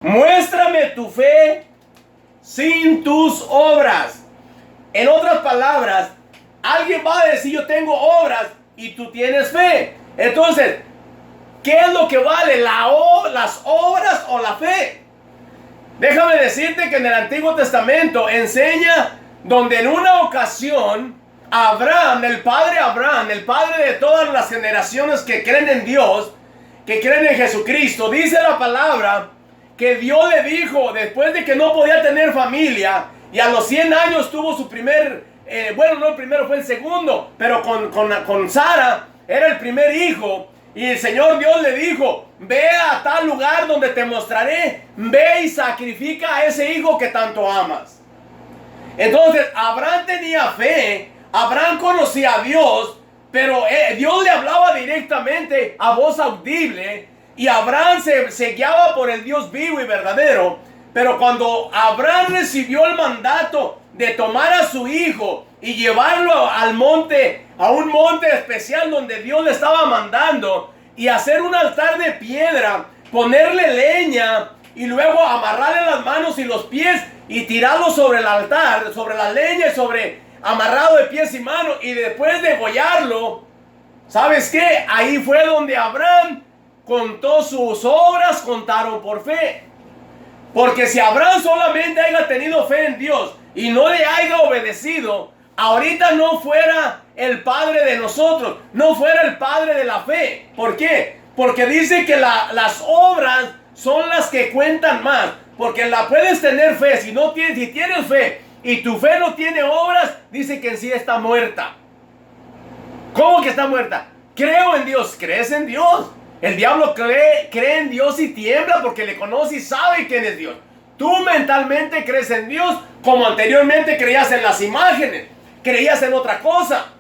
Muéstrame tu fe sin tus obras. En otras palabras, alguien va a decir yo tengo obras y tú tienes fe. Entonces, ¿qué es lo que vale? ¿Las obras o la fe? Déjame decirte que en el Antiguo Testamento enseña donde en una ocasión Abraham, el padre de todas las generaciones que creen en Dios, que creen en Jesucristo, dice la palabra que Dios le dijo, después de que no podía tener familia, y a los 100 años tuvo su primer, no el primero, fue el segundo, pero con Sara era el primer hijo, y el Señor Dios le dijo, ve a tal lugar donde te mostraré, ve y sacrifica a ese hijo que tanto amas. Entonces, Abraham tenía fe, Abraham conocía a Dios, pero Dios le hablaba directamente a voz audible, y Abraham se guiaba por el Dios vivo y verdadero. Pero cuando Abraham recibió el mandato de tomar a su hijo y llevarlo al monte, a un monte especial donde Dios le estaba mandando, y hacer un altar de piedra, ponerle leña y luego amarrarle las manos y los pies y tirarlo sobre el altar, sobre la leña y amarrado de pies y manos, y después degollarlo, ¿sabes qué? Ahí fue donde Abraham contó sus obras, contaron por fe. Porque si Abraham solamente haya tenido fe en Dios y no le haya obedecido, ahorita no fuera el padre de nosotros, no fuera el padre de la fe. ¿Por qué? Porque dice que las obras son las que cuentan más. Porque la puedes tener fe, si tienes fe y tu fe no tiene obras, dice que en sí está muerta. ¿Cómo que está muerta? Creo en Dios. ¿Crees en Dios? El diablo cree en Dios y tiembla porque le conoce y sabe quién es Dios. Tú mentalmente crees en Dios como anteriormente creías en las imágenes, creías en otra cosa.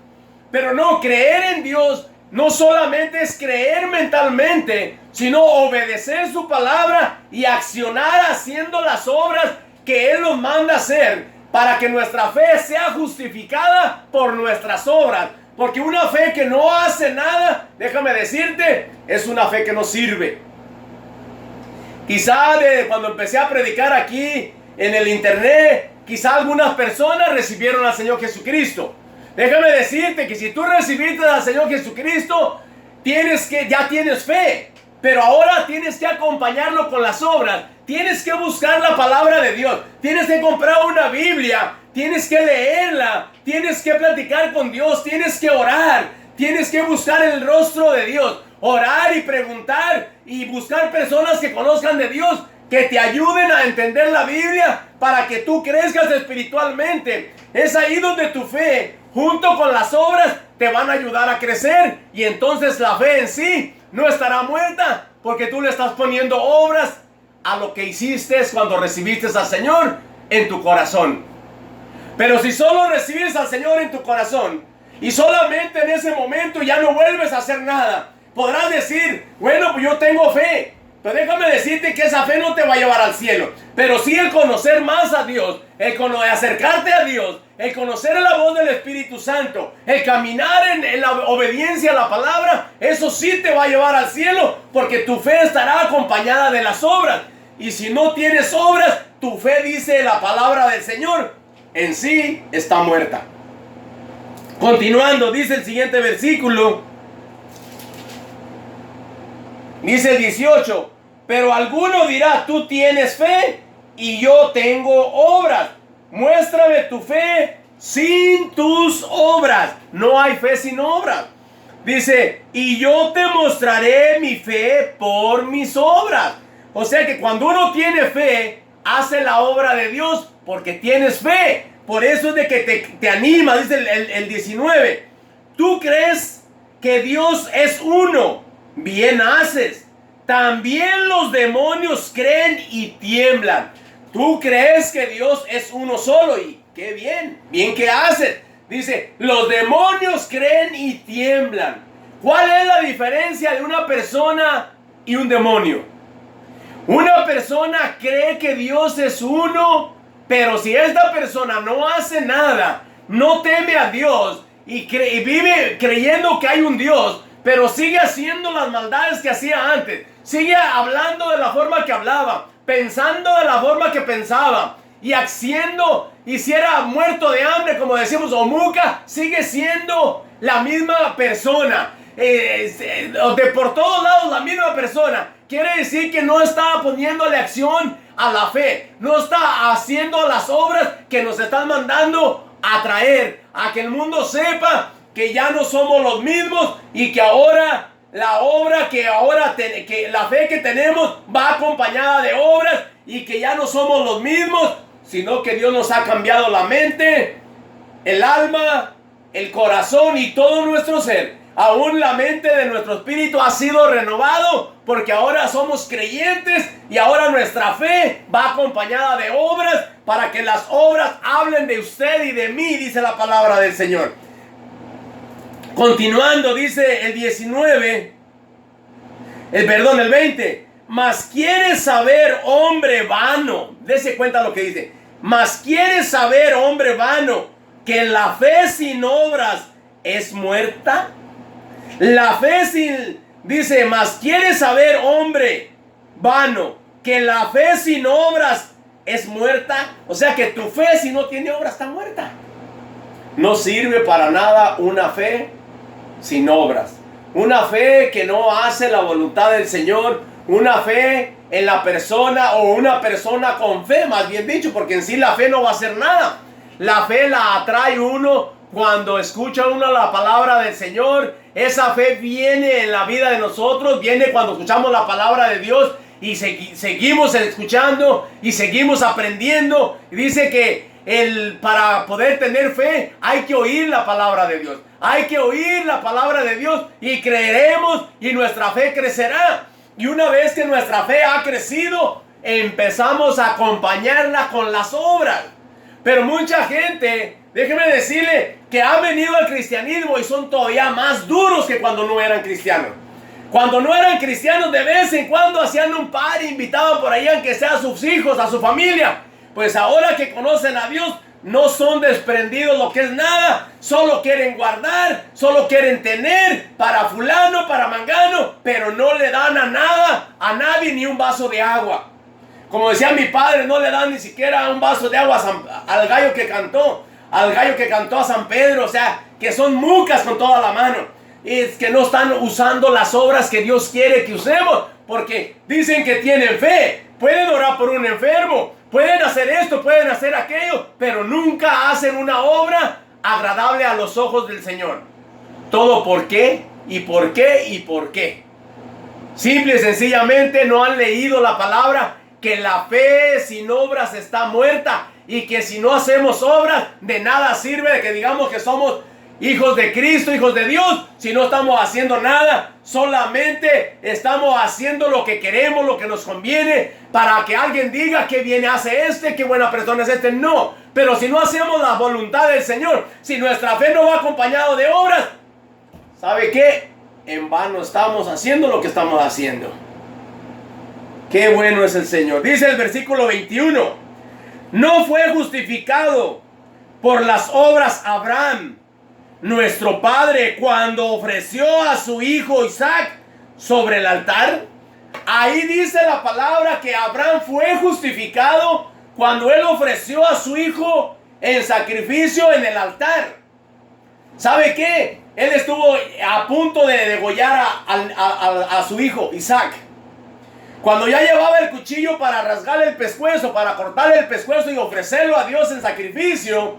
Pero no, creer en Dios no solamente es creer mentalmente, sino obedecer su palabra y accionar haciendo las obras que Él nos manda hacer para que nuestra fe sea justificada por nuestras obras. Porque una fe que no hace nada, déjame decirte, es una fe que no sirve. Quizá cuando empecé a predicar aquí en el internet, quizá algunas personas recibieron al Señor Jesucristo. Déjame decirte que si tú recibiste al Señor Jesucristo, ya tienes fe. Pero ahora tienes que acompañarlo con las obras. Tienes que buscar la palabra de Dios. Tienes que comprar una Biblia. Tienes que leerla. Tienes que platicar con Dios. Tienes que orar. Tienes que buscar el rostro de Dios. Orar y preguntar y buscar personas que conozcan de Dios, que te ayuden a entender la Biblia para que tú crezcas espiritualmente. Es ahí donde tu fe, junto con las obras, te van a ayudar a crecer. Y entonces la fe en sí no estará muerta, porque tú le estás poniendo obras a lo que hiciste cuando recibiste al Señor en tu corazón. Pero si solo recibes al Señor en tu corazón y solamente en ese momento ya no vuelves a hacer nada, podrás decir, bueno, pues yo tengo fe. Pero déjame decirte que esa fe no te va a llevar al cielo. Pero sí el conocer más a Dios, el acercarte a Dios, el conocer la voz del Espíritu Santo, el caminar en la obediencia a la palabra, eso sí te va a llevar al cielo, porque tu fe estará acompañada de las obras. Y si no tienes obras, tu fe, dice la palabra del Señor, en sí está muerta. Continuando, dice el siguiente versículo. Dice el 18, pero alguno dirá, tú tienes fe y yo tengo obras. Muéstrame tu fe sin tus obras. No hay fe sin obras. Dice, y yo te mostraré mi fe por mis obras. O sea que cuando uno tiene fe, hace la obra de Dios porque tienes fe. Por eso es de que te anima, dice el 19. Tú crees que Dios es uno. Bien haces. También los demonios creen y tiemblan. Tú crees que Dios es uno solo y qué bien, bien que haces. Dice, los demonios creen y tiemblan. ¿Cuál es la diferencia de una persona y un demonio? Una persona cree que Dios es uno, pero si esta persona no hace nada, no teme a Dios y vive creyendo que hay un Dios, pero sigue haciendo las maldades que hacía antes, sigue hablando de la forma que hablaba, pensando de la forma que pensaba y haciendo, y si era muerto de hambre, como decimos, o muca, sigue siendo la misma persona. De por todos lados la misma persona. Quiere decir que no está poniéndole acción a la fe, no está haciendo las obras que nos están mandando a traer, a que el mundo sepa que ya no somos los mismos y que ahora la obra que la fe que tenemos va acompañada de obras y que ya no somos los mismos, sino que Dios nos ha cambiado la mente, el alma, el corazón y todo nuestro ser. Aún la mente de nuestro espíritu ha sido renovado porque ahora somos creyentes y ahora nuestra fe va acompañada de obras para que las obras hablen de usted y de mí, dice la palabra del Señor. Continuando, dice el 20. Mas quieres saber, hombre vano. Dese cuenta lo que dice. Mas quieres saber, hombre vano, que la fe sin obras es muerta. La fe dice, mas quieres saber, hombre vano, que la fe sin obras es muerta. O sea que tu fe, si no tiene obras, está muerta. No sirve para nada una fe sin obras. Una fe que no hace la voluntad del Señor. Una fe en la persona, o una persona con fe, más bien dicho, porque en sí la fe no va a hacer nada. La fe la atrae uno cuando escucha uno la palabra del Señor. Esa fe viene en la vida de nosotros, viene cuando escuchamos la palabra de Dios y seguimos escuchando y seguimos aprendiendo. Y dice que para poder tener fe hay que oír la palabra de Dios. Hay que oír la palabra de Dios y creeremos y nuestra fe crecerá. Y una vez que nuestra fe ha crecido, empezamos a acompañarla con las obras. Pero mucha gente, déjeme decirle, que han venido al cristianismo y son todavía más duros que cuando no eran cristianos. Cuando no eran cristianos, de vez en cuando hacían un par, invitaban por ahí aunque sea a sus hijos, a su familia. Pues ahora que conocen a Dios, no son desprendidos lo que es nada. Solo quieren guardar, solo quieren tener para fulano, para mangano, pero no le dan a nada, a nadie, ni un vaso de agua. Como decía mi padre, no le dan ni siquiera un vaso de agua al gallo que cantó a San Pedro. O sea, que son mucas con toda la mano. Y es que no están usando las obras que Dios quiere que usemos, porque dicen que tienen fe, pueden orar por un enfermo, pueden hacer esto, pueden hacer aquello, pero nunca hacen una obra agradable a los ojos del Señor. Todo por qué, y por qué, y por qué. Simple y sencillamente no han leído la palabra, que la fe sin obras está muerta, y que si no hacemos obras, de nada sirve de que digamos que somos hijos de Cristo, hijos de Dios, si no estamos haciendo nada. Solamente estamos haciendo lo que queremos, lo que nos conviene, para que alguien diga qué bien hace qué buena persona es No, pero si no hacemos la voluntad del Señor, si nuestra fe no va acompañado de obras, ¿sabe qué? En vano estamos haciendo lo que estamos haciendo. Qué bueno es el Señor. Dice el versículo 21. No fue justificado por las obras Abraham, nuestro padre, cuando ofreció a su hijo Isaac sobre el altar. Ahí dice la palabra que Abraham fue justificado cuando él ofreció a su hijo en sacrificio en el altar. ¿Sabe qué? Él estuvo a punto de degollar a su hijo Isaac. Cuando ya llevaba el cuchillo para rasgarle el pescuezo, para cortarle el pescuezo y ofrecerlo a Dios en sacrificio,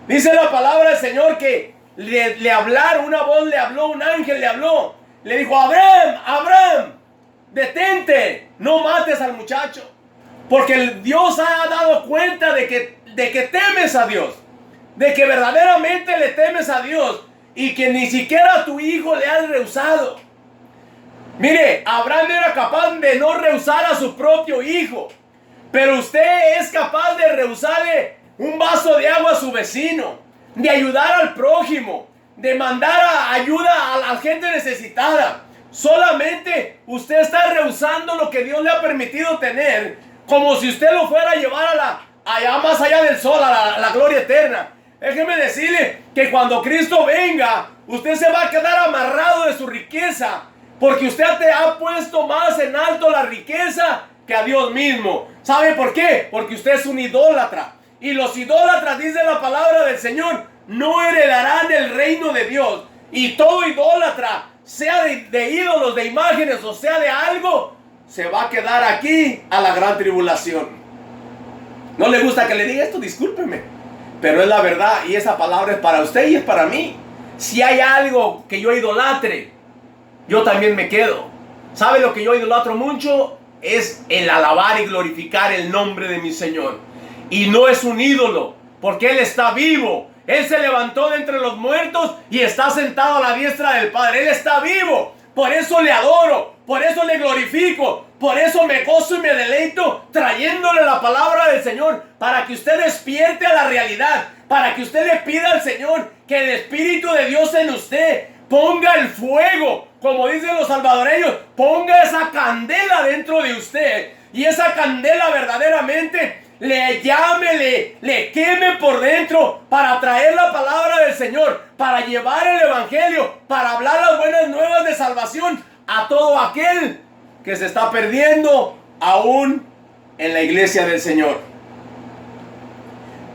dice la palabra del Señor que le hablaron, una voz le habló, un ángel le habló, le dijo: Abraham, Abraham, detente, no mates al muchacho, porque Dios ha dado cuenta de que temes a Dios, de que verdaderamente le temes a Dios y que ni siquiera a tu hijo le has rehusado. Mire, Abraham era capaz de no rehusar a su propio hijo, pero usted es capaz de rehusarle un vaso de agua a su vecino, de ayudar al prójimo, de mandar ayuda a la gente necesitada. Solamente usted está rehusando lo que Dios le ha permitido tener, como si usted lo fuera a llevar allá más allá del sol, a la gloria eterna. Déjeme decirle que cuando Cristo venga, usted se va a quedar amarrado de su riqueza, porque usted te ha puesto más en alto la riqueza que a Dios mismo. ¿Sabe por qué? Porque usted es un idólatra. Y los idólatras, dice la palabra del Señor, no heredarán el reino de Dios. Y todo idólatra, sea de ídolos, de imágenes o sea de algo, se va a quedar aquí a la gran tribulación. ¿No le gusta que le diga esto? Discúlpeme. Pero es la verdad y esa palabra es para usted y es para mí. Si hay algo que yo idolatre, yo también me quedo. ¿Sabe lo que yo idolatro mucho? Es el alabar y glorificar el nombre de mi Señor. Y no es un ídolo, porque Él está vivo. Él se levantó de entre los muertos y está sentado a la diestra del Padre. Él está vivo. Por eso le adoro, por eso le glorifico, por eso me gozo y me deleito trayéndole la palabra del Señor, para que usted despierte a la realidad, para que usted le pida al Señor que el Espíritu de Dios en usted ponga el fuego, como dicen los salvadoreños, ponga esa candela dentro de usted, y esa candela verdaderamente le llame, le queme por dentro para traer la palabra del Señor, para llevar el evangelio, para hablar las buenas nuevas de salvación a todo aquel que se está perdiendo aún en la iglesia del Señor.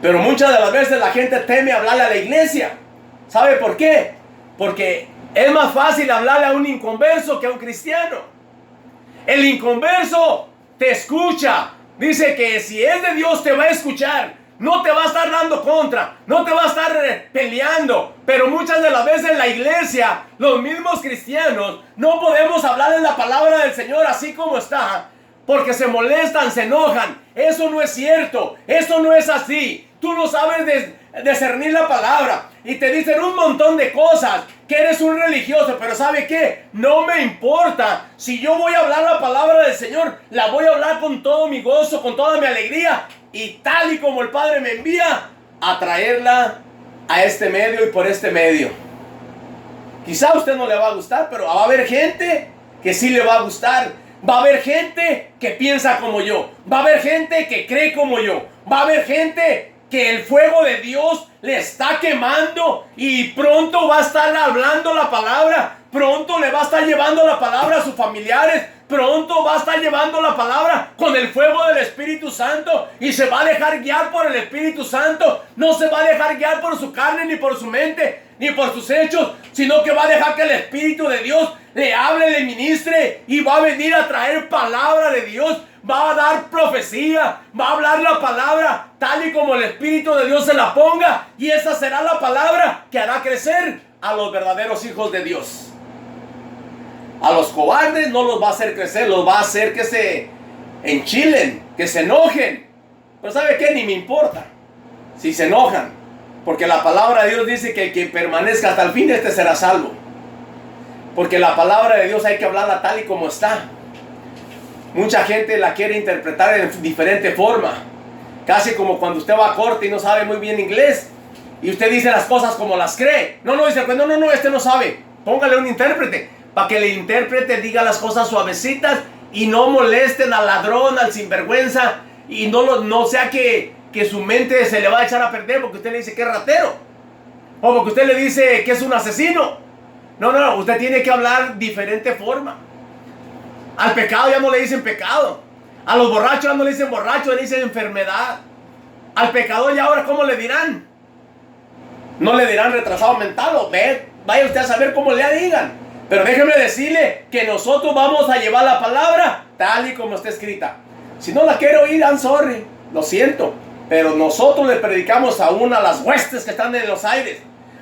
Pero muchas de las veces la gente teme hablarle a la iglesia. ¿Sabe por qué? Porque es más fácil hablarle a un inconverso que a un cristiano. El inconverso te escucha. Dice que si es de Dios te va a escuchar, no te va a estar dando contra, no te va a estar peleando. Pero muchas de las veces en la iglesia, los mismos cristianos, no podemos hablar en la palabra del Señor así como está, porque se molestan, se enojan. Eso no es cierto, eso no es así. Tú no sabes discernir la palabra y te dicen un montón de cosas, que eres un religioso, pero ¿sabe qué? No me importa. Si yo voy a hablar la palabra del Señor, la voy a hablar con todo mi gozo, con toda mi alegría, y tal y como el Padre me envía, a traerla a este medio y por este medio. Quizá a usted no le va a gustar, pero va a haber gente que sí le va a gustar. Va a haber gente que piensa como yo, va a haber gente que cree como yo, va a haber gente que el fuego de Dios le está quemando y pronto va a estar hablando la palabra, pronto le va a estar llevando la palabra a sus familiares, pronto va a estar llevando la palabra con el fuego del Espíritu Santo y se va a dejar guiar por el Espíritu Santo. No se va a dejar guiar por su carne, ni por su mente, ni por sus hechos, sino que va a dejar que el Espíritu de Dios le hable, le ministre y va a venir a traer palabra de Dios. Va a dar profecía, va a hablar la palabra tal y como el Espíritu de Dios se la ponga, y esa será la palabra que hará crecer a los verdaderos hijos de Dios. A los cobardes no los va a hacer crecer, los va a hacer que se enchilen, que se enojen. Pero ¿sabe qué? Ni me importa si se enojan, porque la palabra de Dios dice que el que permanezca hasta el fin, este será salvo. Porque la palabra de Dios hay que hablarla tal y como está. Mucha gente la quiere interpretar en diferente forma, casi como cuando usted va a corte y no sabe muy bien inglés y usted dice las cosas como las cree. Dice, pues no, este no sabe. Póngale un intérprete para que el intérprete diga las cosas suavecitas y no molesten al ladrón, al sinvergüenza, y no sea que su mente se le va a echar a perder porque usted le dice que es ratero o porque usted le dice que es un asesino. No, usted tiene que hablar diferente forma. Al pecado ya no le dicen pecado. A los borrachos ya no le dicen borracho, le dicen enfermedad. Al pecador ya ahora ¿cómo le dirán? No le dirán retrasado mental o vaya usted a saber cómo le digan. Pero déjeme decirle que nosotros vamos a llevar la palabra tal y como está escrita. Si no la quiero oír, I'm sorry, lo siento. Pero nosotros le predicamos aún a las huestes que están en los aires,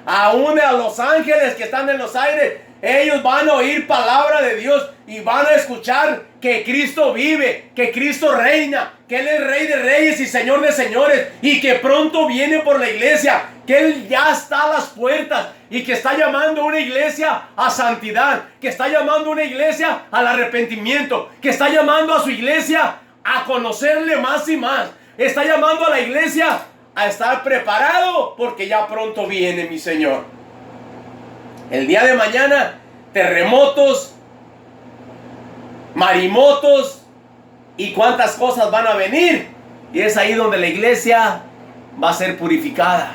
aún a los ángeles que están en los aires. Ellos van a oír palabra de Dios y van a escuchar que Cristo vive, que Cristo reina, que Él es Rey de Reyes y Señor de Señores, y que pronto viene por la iglesia, que Él ya está a las puertas y que está llamando a una iglesia a santidad, que está llamando a una iglesia al arrepentimiento, que está llamando a su iglesia a conocerle más y más, está llamando a la iglesia a estar preparado porque ya pronto viene mi Señor. El día de mañana, terremotos, marimotos y cuántas cosas van a venir. Y es ahí donde la iglesia va a ser purificada.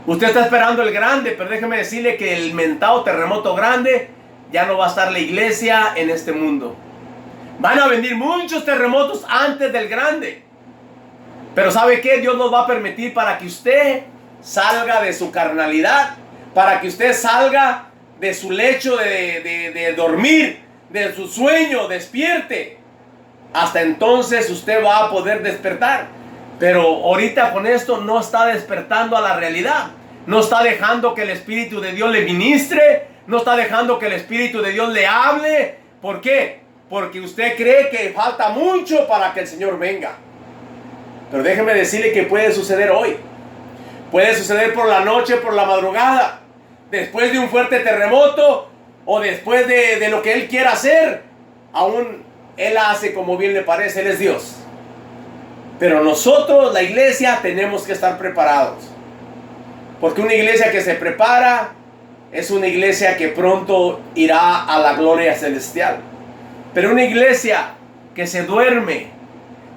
Usted está esperando el grande, pero déjeme decirle que el mentado terremoto grande ya no va a estar la iglesia en este mundo. Van a venir muchos terremotos antes del grande. Pero ¿sabe qué? Dios nos va a permitir para que usted salga de su carnalidad, para que usted salga de su lecho de dormir, de su sueño, despierte. Hasta entonces usted va a poder despertar. Pero ahorita con esto no está despertando a la realidad. No está dejando que el Espíritu de Dios le ministre. No está dejando que el Espíritu de Dios le hable. ¿Por qué? Porque usted cree que falta mucho para que el Señor venga. Pero déjeme decirle que puede suceder hoy. Puede suceder por la noche, por la madrugada. Después de un fuerte terremoto. O después de lo que Él quiera hacer. Aún Él hace como bien le parece. Él es Dios. Pero nosotros, la iglesia, tenemos que estar preparados. Porque una iglesia que se prepara es una iglesia que pronto irá a la gloria celestial. Pero una iglesia que se duerme,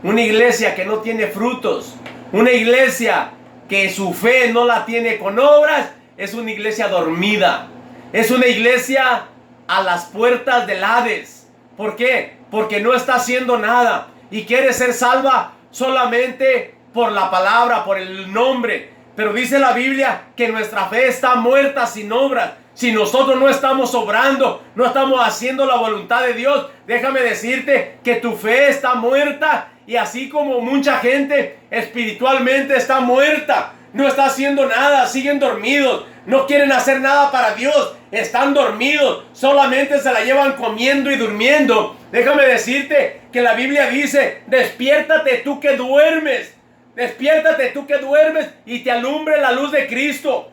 una iglesia que no tiene frutos, una iglesia que su fe no la tiene con obras, es una iglesia dormida. Es una iglesia a las puertas del Hades. ¿Por qué? Porque no está haciendo nada y quiere ser salva solamente por la palabra, por el nombre. Pero dice la Biblia que nuestra fe está muerta sin obras. Si nosotros no estamos obrando, no estamos haciendo la voluntad de Dios, déjame decirte que tu fe está muerta. Y así como mucha gente espiritualmente está muerta, no está haciendo nada, siguen dormidos, no quieren hacer nada para Dios, están dormidos, solamente se la llevan comiendo y durmiendo. Déjame decirte que la Biblia dice: despiértate tú que duermes, despiértate tú que duermes y te alumbre la luz de Cristo.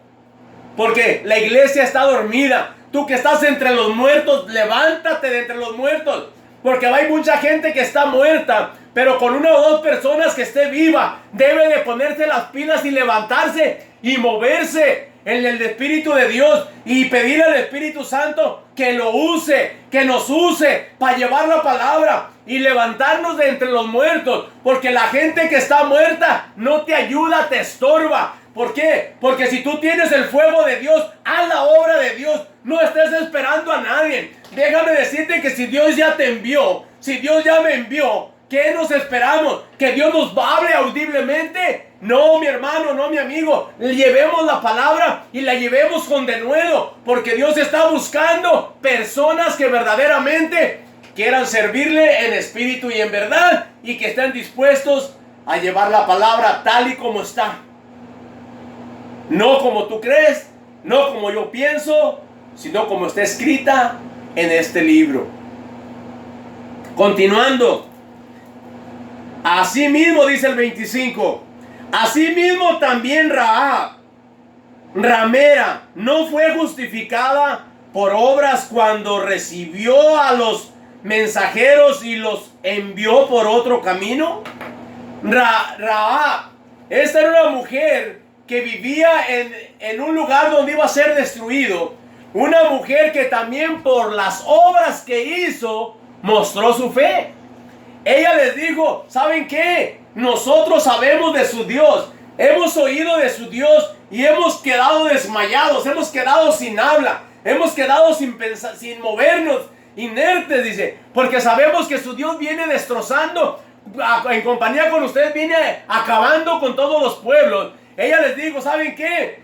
Porque la iglesia está dormida. Tú que estás entre los muertos, levántate de entre los muertos. Porque hay mucha gente que está muerta, pero con una o dos personas que esté viva, debe de ponerse las pilas y levantarse y moverse en el Espíritu de Dios y pedir al Espíritu Santo que lo use, que nos use para llevar la palabra y levantarnos de entre los muertos. Porque la gente que está muerta no te ayuda, te estorba. ¿Por qué? Porque si tú tienes el fuego de Dios, haz la obra de Dios. No estés esperando a nadie. Déjame decirte que si Dios ya te envió, si Dios ya me envió, ¿qué nos esperamos? ¿Que Dios nos hable audiblemente? No, mi hermano, no, mi amigo. Llevemos la palabra y la llevemos con denuedo. Porque Dios está buscando personas que verdaderamente quieran servirle en espíritu y en verdad. Y que estén dispuestos a llevar la palabra tal y como está. No como tú crees, no como yo pienso, sino como está escrita en este libro. Continuando. Asimismo, dice el 25. Asimismo también Rahab, ramera, no fue justificada por obras cuando recibió a los mensajeros y los envió por otro camino. Rahab, esta era una mujer que vivía en un lugar donde iba a ser destruido. Una mujer que también por las obras que hizo mostró su fe. Ella les dijo: ¿saben qué? Nosotros sabemos de su Dios, hemos oído de su Dios y hemos quedado desmayados, hemos quedado sin habla, hemos quedado sin pensar, sin movernos, inertes, dice, porque sabemos que su Dios viene destrozando, en compañía con ustedes viene acabando con todos los pueblos. Ella les dijo: ¿saben qué?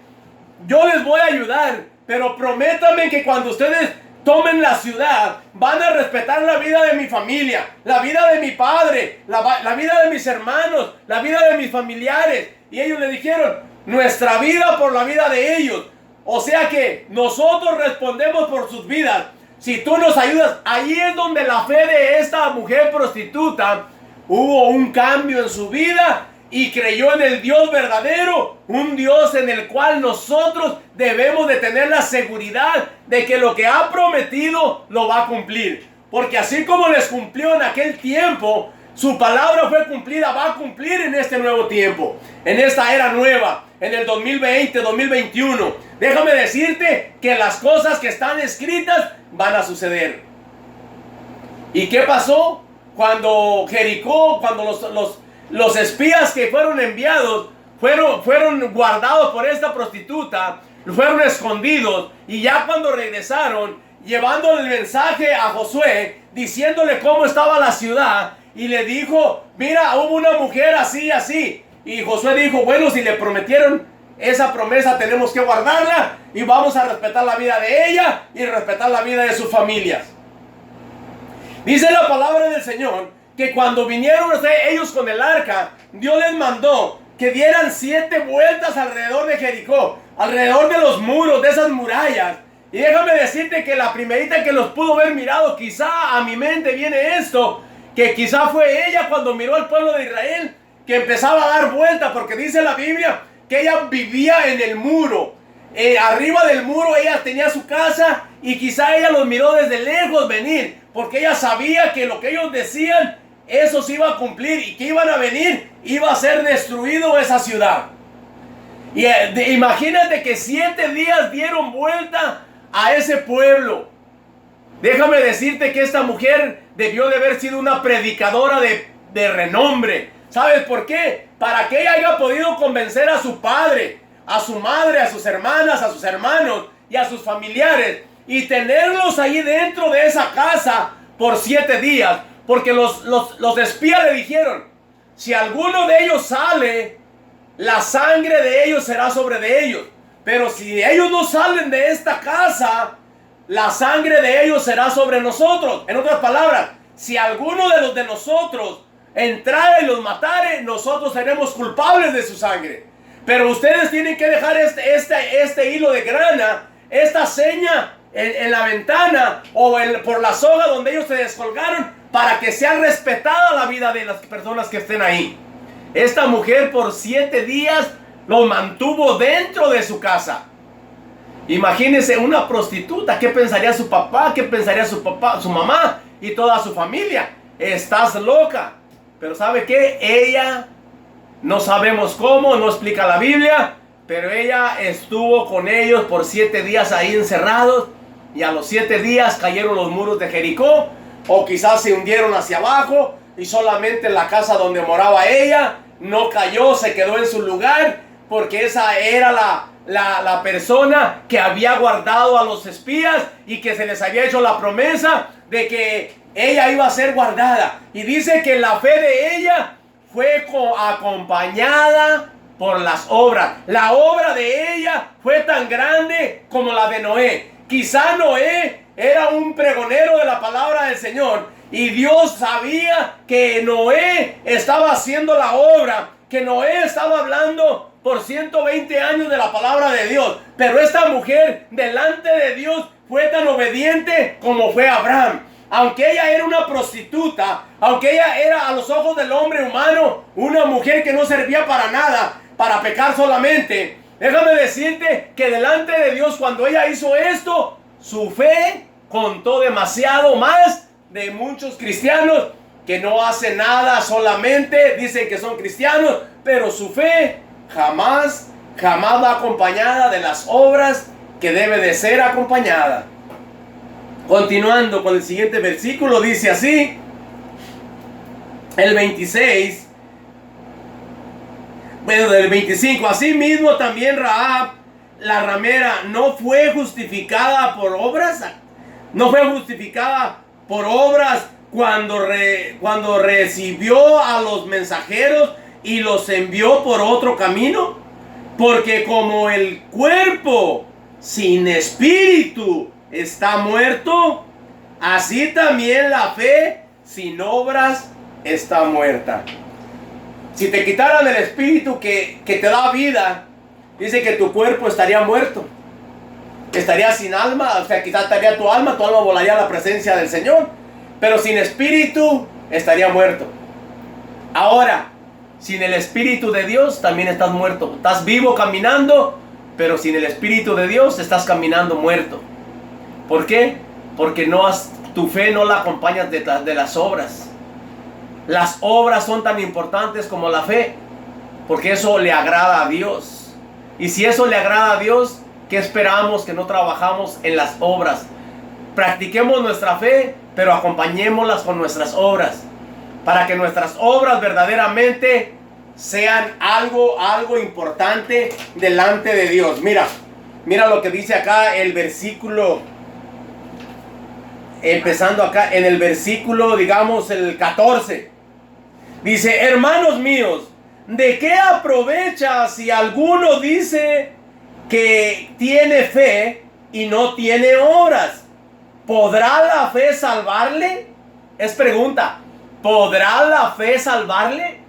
Yo les voy a ayudar, pero prométanme que cuando ustedes tomen la ciudad, van a respetar la vida de mi familia, la vida de mi padre, la vida de mis hermanos, la vida de mis familiares. Y ellos le dijeron: nuestra vida por la vida de ellos. O sea que nosotros respondemos por sus vidas. Si tú nos ayudas, ahí es donde la fe de esta mujer prostituta hubo un cambio en su vida. Y creyó en el Dios verdadero, un Dios en el cual nosotros debemos de tener la seguridad de que lo que ha prometido lo va a cumplir. Porque así como les cumplió en aquel tiempo, su palabra fue cumplida, va a cumplir en este nuevo tiempo, en esta era nueva, en el 2020, 2021. Déjame decirte que las cosas que están escritas van a suceder. ¿Y qué pasó? Cuando Jericó, cuando los espías que fueron enviados fueron guardados por esta prostituta, fueron escondidos, y ya cuando regresaron, llevando el mensaje a Josué, diciéndole cómo estaba la ciudad, y le dijo, mira, hubo una mujer así, así. Y Josué dijo, bueno, si le prometieron esa promesa, tenemos que guardarla, y vamos a respetar la vida de ella, y respetar la vida de sus familias. Dice la palabra del Señor, que cuando vinieron ellos con el arca, Dios les mandó que dieran 7 vueltas alrededor de Jericó, alrededor de los muros, de esas murallas. Y déjame decirte que la primerita que los pudo haber mirado, quizá a mi mente viene esto, que quizá fue ella cuando miró al pueblo de Israel, que empezaba a dar vueltas, porque dice la Biblia que ella vivía en el muro. Arriba del muro ella tenía su casa, y quizá ella los miró desde lejos venir, porque ella sabía que lo que ellos decían, eso se iba a cumplir, y que iban a venir, iba a ser destruido esa ciudad. Y imagínate que 7 días dieron vuelta a ese pueblo. Déjame decirte que esta mujer debió de haber sido una predicadora de renombre. ¿Sabes por qué? Para que ella haya podido convencer a su padre, a su madre, a sus hermanas, a sus hermanos y a sus familiares, y tenerlos ahí dentro de esa casa por 7 días. Porque los espías le dijeron, si alguno de ellos sale, la sangre de ellos será sobre de ellos. Pero si ellos no salen de esta casa, la sangre de ellos será sobre nosotros. En otras palabras, si alguno de los de nosotros entrara y los matare, nosotros seremos culpables de su sangre. Pero ustedes tienen que dejar este hilo de grana, esta seña en la ventana o por la soga donde ellos se descolgaron, para que sea respetada la vida de las personas que estén ahí. Esta mujer por 7 días los mantuvo dentro de su casa. Imagínense una prostituta. ¿Qué pensaría su papá? ¿Qué pensaría su mamá y toda su familia? Estás loca. Pero ¿sabe qué? Ella, no sabemos cómo, no explica la Biblia, pero ella estuvo con ellos por 7 días ahí encerrados, y a los 7 días cayeron los muros de Jericó, o quizás se hundieron hacia abajo, y solamente la casa donde moraba ella no cayó, se quedó en su lugar, porque esa era la persona que había guardado a los espías, y que se les había hecho la promesa de que ella iba a ser guardada. Y dice que la fe de ella fue acompañada por las obras. La obra de ella fue tan grande como la de Noé. Quizá Noé era un pregonero de la palabra del Señor, y Dios sabía que Noé estaba haciendo la obra, que Noé estaba hablando por 120 años de la palabra de Dios. Pero esta mujer delante de Dios fue tan obediente como fue Abraham. Aunque ella era una prostituta, aunque ella era a los ojos del hombre humano una mujer que no servía para nada, para pecar solamente, déjame decirte que delante de Dios, cuando ella hizo esto, su fe contó demasiado más de muchos cristianos que no hacen nada, solamente dicen que son cristianos, pero su fe jamás va acompañada de las obras que debe de ser acompañada. Continuando con el siguiente versículo, dice así, el 26, bueno, del 25, asimismo también Rahab, la ramera, no fue justificada por obras, cuando recibió a los mensajeros y los envió por otro camino, porque como el cuerpo sin espíritu está muerto, así también la fe sin obras está muerta. Si te quitaran el espíritu que te da vida, dice que tu cuerpo estaría muerto, estaría sin alma. O sea, quizás estaría tu alma volaría a la presencia del Señor, pero sin espíritu estaría muerto. Ahora, sin el espíritu de Dios también estás muerto. Estás vivo caminando, pero sin el espíritu de Dios estás caminando muerto. ¿Por qué? Porque tu fe no la acompañas de las obras. Las obras son tan importantes como la fe, porque eso le agrada a Dios. Y si eso le agrada a Dios, ¿qué esperamos que no trabajamos en las obras? Practiquemos nuestra fe, pero acompañémoslas con nuestras obras, para que nuestras obras verdaderamente sean algo importante delante de Dios. Mira lo que dice acá el versículo empezando acá en el versículo, digamos, el 14. Dice, hermanos míos, ¿de qué aprovecha si alguno dice que tiene fe y no tiene obras? ¿Podrá la fe salvarle? Es pregunta. ¿Podrá la fe salvarle?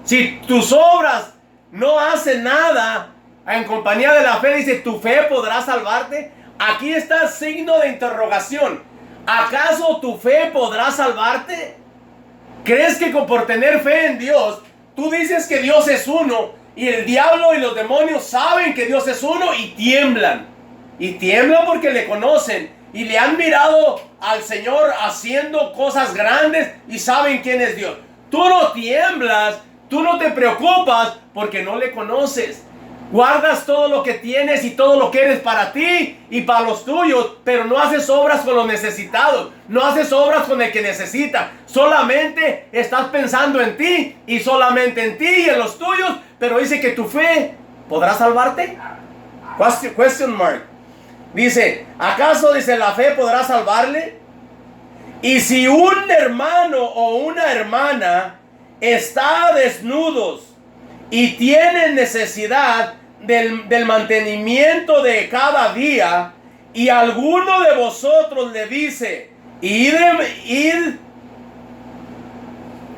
Si tus obras no hacen nada, en compañía de la fe dice, ¿tu fe podrá salvarte? Aquí está el signo de interrogación. ¿Acaso tu fe podrá salvarte? ¿Crees que por tener fe en Dios, tú dices que Dios es uno, y el diablo y los demonios saben que Dios es uno y tiemblan? Y tiemblan porque le conocen y le han mirado al Señor haciendo cosas grandes y saben quién es Dios. Tú no tiemblas, tú no te preocupas porque no le conoces. Guardas todo lo que tienes y todo lo que eres para ti y para los tuyos, pero no haces obras con los necesitados, no haces obras con el que necesita. Solamente estás pensando en ti y solamente en ti y en los tuyos, pero dice que tu fe podrá salvarte. Question mark. Dice, ¿acaso dice la fe podrá salvarle? Y si un hermano o una hermana está desnudos y tienen necesidad del mantenimiento de cada día, y alguno de vosotros le dice, id,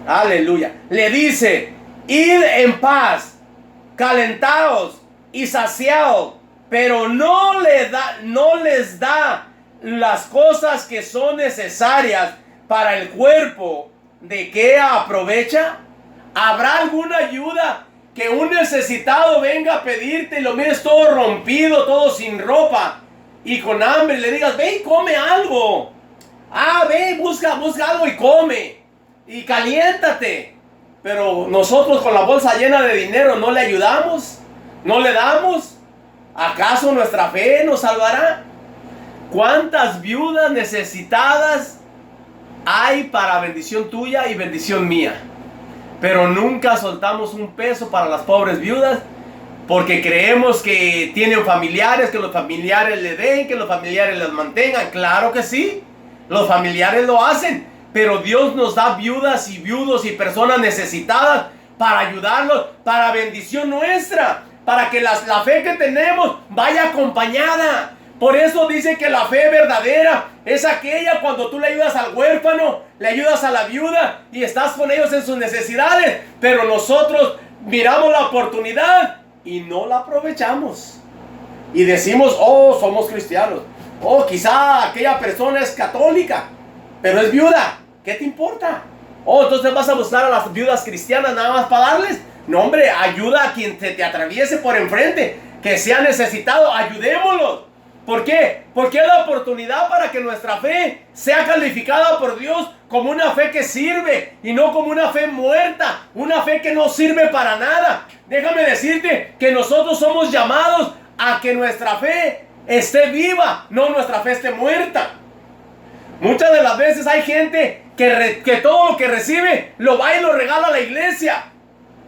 aleluya, le dice, id en paz, calentaos y saciaos, pero no les da las cosas que son necesarias para el cuerpo, ¿de qué aprovecha? ¿Habrá alguna ayuda que un necesitado venga a pedirte y lo mires todo rompido, todo sin ropa y con hambre, y le digas, ve y come algo? Ve, busca algo y come y caliéntate. Pero nosotros con la bolsa llena de dinero no le ayudamos, no le damos. ¿Acaso nuestra fe nos salvará? ¿Cuántas viudas necesitadas hay para bendición tuya y bendición mía? Pero nunca soltamos un peso para las pobres viudas porque creemos que tienen familiares, que los familiares le den, que los familiares las mantengan. Claro que sí, los familiares lo hacen, pero Dios nos da viudas y viudos y personas necesitadas para ayudarlos, para bendición nuestra, para que la fe que tenemos vaya acompañada. Por eso dice que la fe verdadera es aquella cuando tú le ayudas al huérfano, le ayudas a la viuda y estás con ellos en sus necesidades. Pero nosotros miramos la oportunidad y no la aprovechamos. Y decimos, oh, somos cristianos. Oh, quizá aquella persona es católica, pero es viuda. ¿Qué te importa? Oh, entonces vas a buscar a las viudas cristianas nada más para darles. No, hombre, ayuda a quien te atraviese por enfrente, que sea necesitado, ayudémoslo. ¿Por qué? Porque es la oportunidad para que nuestra fe sea calificada por Dios como una fe que sirve y no como una fe muerta, una fe que no sirve para nada. Déjame decirte que nosotros somos llamados a que nuestra fe esté viva, no nuestra fe esté muerta. Muchas de las veces hay gente que todo lo que recibe lo va y lo regala a la iglesia,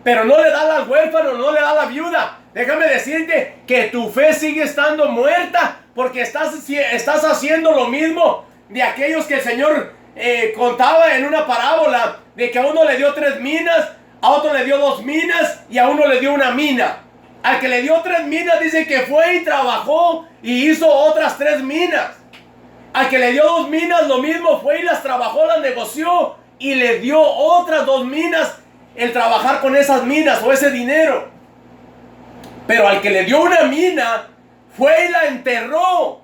pero no le da al huérfano, no le da a la viuda. Déjame decirte que tu fe sigue estando muerta porque estás haciendo lo mismo de aquellos que el Señor contaba en una parábola, de que a uno le dio 3 minas, a otro le dio 2 minas y a uno le dio 1 mina. Al que le dio 3 minas dice que fue y trabajó y hizo otras 3 minas. Al que le dio 2 minas lo mismo, fue y las trabajó, las negoció y le dio otras 2 minas el trabajar con esas minas o ese dinero. Pero al que le dio 1 mina, fue y la enterró.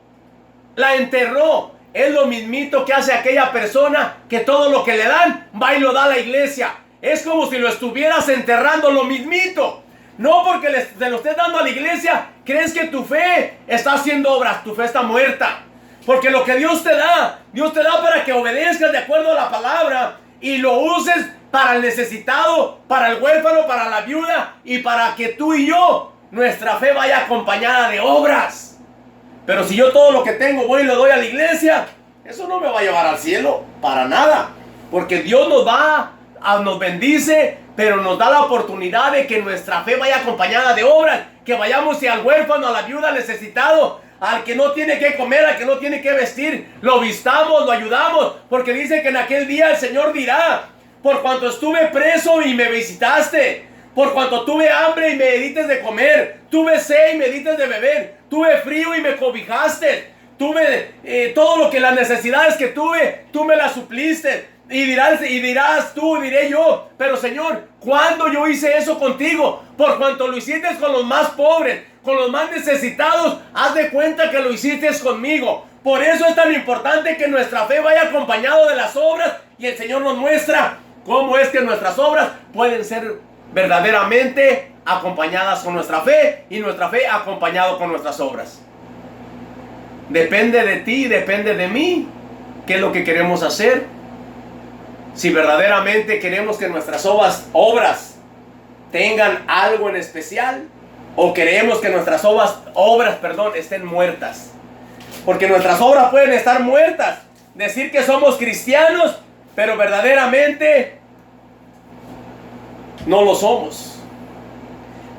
La enterró. Es lo mismito que hace aquella persona que todo lo que le dan, va y lo da a la iglesia. Es como si lo estuvieras enterrando, lo mismito. No porque te lo estés dando a la iglesia, crees que tu fe está haciendo obras. Tu fe está muerta. Porque lo que Dios te da para que obedezcas de acuerdo a la palabra y lo uses para el necesitado, para el huérfano, para la viuda y para que tú y yo, nuestra fe vaya acompañada de obras. Pero si yo todo lo que tengo voy y lo doy a la iglesia, eso no me va a llevar al cielo, para nada. Porque Dios nos bendice, pero nos da la oportunidad de que nuestra fe vaya acompañada de obras. Que vayamos y al huérfano, a la viuda, al necesitado, al que no tiene que comer, al que no tiene que vestir, lo vistamos, lo ayudamos, porque dice que en aquel día el Señor dirá: por cuanto estuve preso y me visitaste, por cuanto tuve hambre y me diste de comer, tuve sed y me diste de beber, tuve frío y me cobijaste, tuve todo lo que las necesidades que tuve, tú me las supliste. Y dirás tú, diré yo: pero Señor, ¿cuándo yo hice eso contigo? Por cuanto lo hiciste con los más pobres, con los más necesitados, haz de cuenta que lo hiciste conmigo. Por eso es tan importante que nuestra fe vaya acompañado de las obras, y el Señor nos muestra cómo es que nuestras obras pueden ser verdaderamente acompañadas con nuestra fe, y nuestra fe acompañado con nuestras obras. Depende de ti, depende de mí, qué es lo que queremos hacer. Si verdaderamente queremos que nuestras obras tengan algo en especial, o queremos que nuestras obras estén muertas. Porque nuestras obras pueden estar muertas, decir que somos cristianos, pero verdaderamente no lo somos.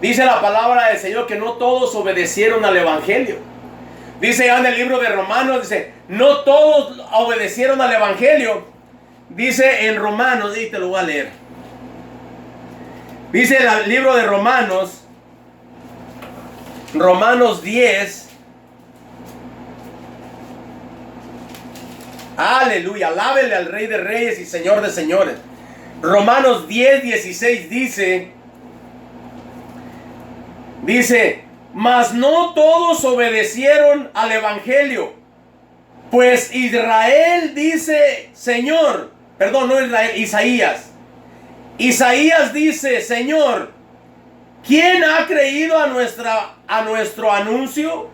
Dice la palabra del Señor que no todos obedecieron al Evangelio. Dice ya en el libro de Romanos, dice: no todos obedecieron al Evangelio. Dice en Romanos, y te lo voy a leer. Dice el libro de Romanos, Romanos 10. Aleluya, alábele al Rey de Reyes y Señor de Señores. Romanos 10, 16 dice: mas no todos obedecieron al Evangelio, pues Israel dice Señor. Perdón, no Israel, Isaías. Isaías dice: Señor, ¿quién ha creído a nuestro anuncio?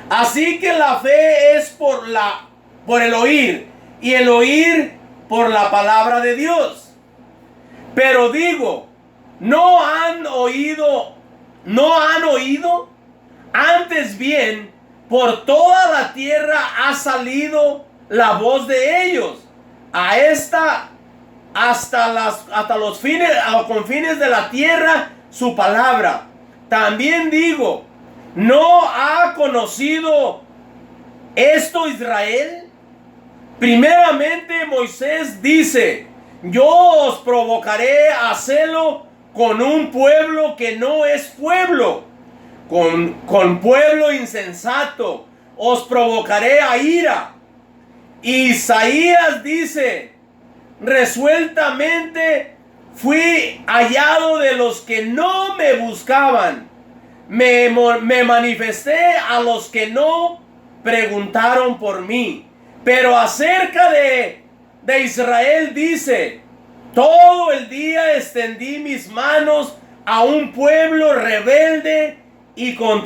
Así que la fe es por el oír, y el oír por la palabra de Dios. Pero digo, ¿no han oído? Antes bien, por toda la tierra ha salido la voz de ellos, hasta los confines de la tierra su palabra. También digo, ¿no ha conocido esto Israel? Primeramente Moisés dice: yo os provocaré a celo con un pueblo que no es pueblo, con pueblo insensato os provocaré a ira. Isaías dice: resueltamente fui hallado de los que no me buscaban, me manifesté a los que no preguntaron por mí. Pero acerca de Israel dice: todo el día extendí mis manos a un pueblo rebelde y contra